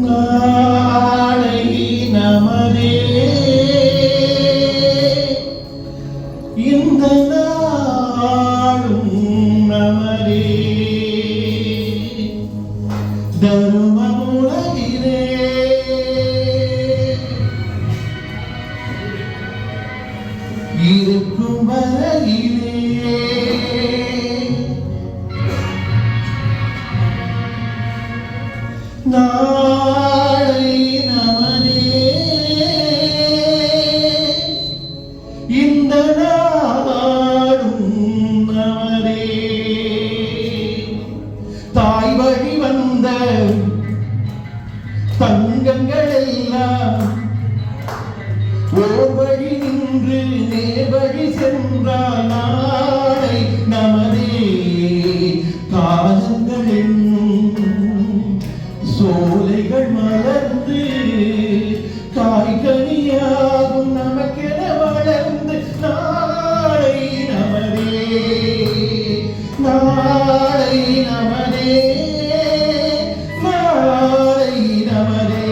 நாளை நமதே இந்த நாளும் நமதே தருமமுலகிலே இருக்கும் வரையிலே நாளை நமதே இந்த நாடும் நமதே தாய் வழி வந்த தங்கங்கள் எல்லாம் ஓர் வழி நின்று நேர்வழி சென்றால் நாளை நமதே காலங்கள் சோலைகள் மலர்ந்து காய்கனியாகும் நமக்கென வளர்ந்து நாளை நமதே நாளை நமதே நாளை நமதே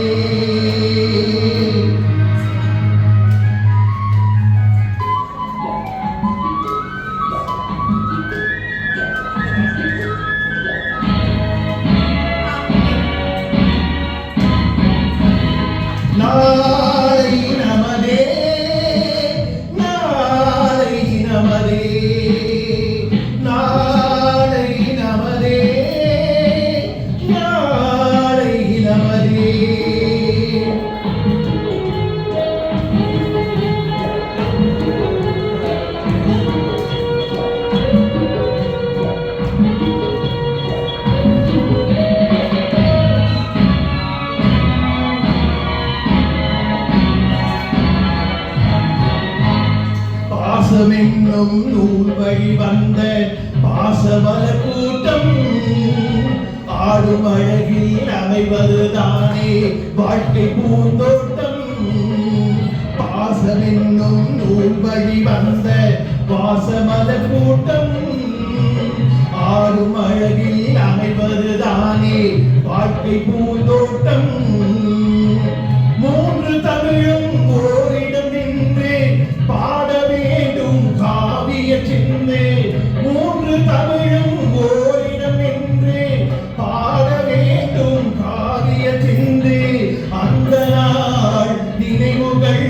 நாளை நமதே நாளை நமதே நாளை நமதே நாளை நமதே பாசமென்னும் நூல் வழி வந்த பாசமலர் கூட்டம் ஆடும் அழகில் அமைவதுதானே வாழ்க்கை பூந்தோட்டம் பாசமென்னும் நூல் வழி வந்த பாசமலர் கூட்டம் ஆடும் அழகில் அமைவதுதானே வாழ்க்கை பூந்தோட்டம் மூன்று தமிழும் ஓரிடம் நின்று பாட வேண்டும் காவிய சிந்து மூன்று தமிழும் ஓரிடம் நின்று பாட வேண்டும் காவிய சிந்து அந்த நாள் நினைவுகள்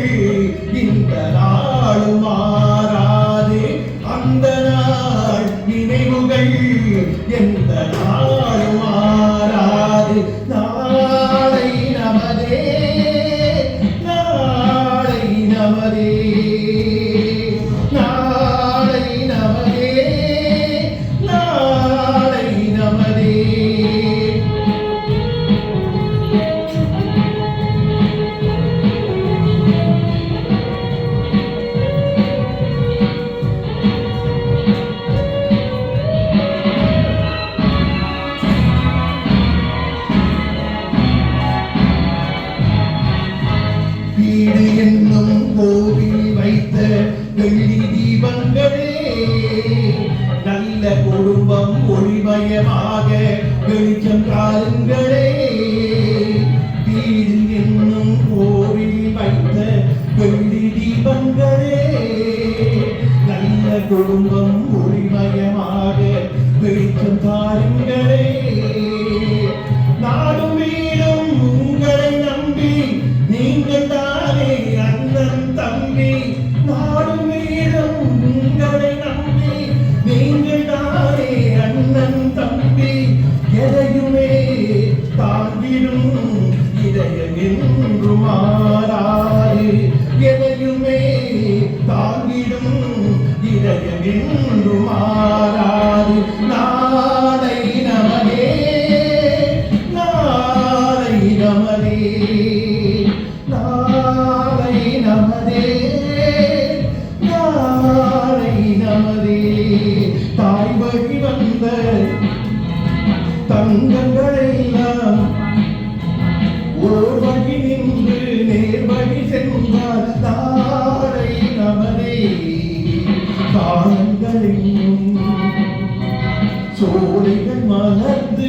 இந்த நாளும் மாறாது அந்த நாள் நினைவுகள் எந்த நாளும் மாறாது நாளை நமதே நாளை நமதே நாளை நமதே நாளை நமதே வீடு என்னும் கோவில் வைத்த வெள்ளி தீபங்களே நல்ல குடும்பம் ஒளிமயமாக வெளிச்சம் காருங்களே வீடு என்னும் கோவில் வைத்த வெள்ளி தீபங்களே நல்ல குடும்பம் ஒளிமயமாக வெளிச்சம் காருங்களே நாடும் வீடும் உங்களை நம்பி நீங்கள் தானே அண்ணன் தம்பி நாடும் வீடும் உங்களை நம்பி நீங்கள் தானே அண்ணன் தம்பி எதையுமே தாங்கிடும் இதயம் என்று மாறாது எதையுமே தாங்கிடும் இதயம் என்று மாறாது நாளை நமதே நாளை நமதே நாளை நமதே நாளை நமதே தாய் வழி வந்த தங்கங்கள் எல்லாம் ஓர் வழி நின்று நேர் வழி சென்றால் நாளை நமதே காலங்கள் சோலைகள் மலர்ந்து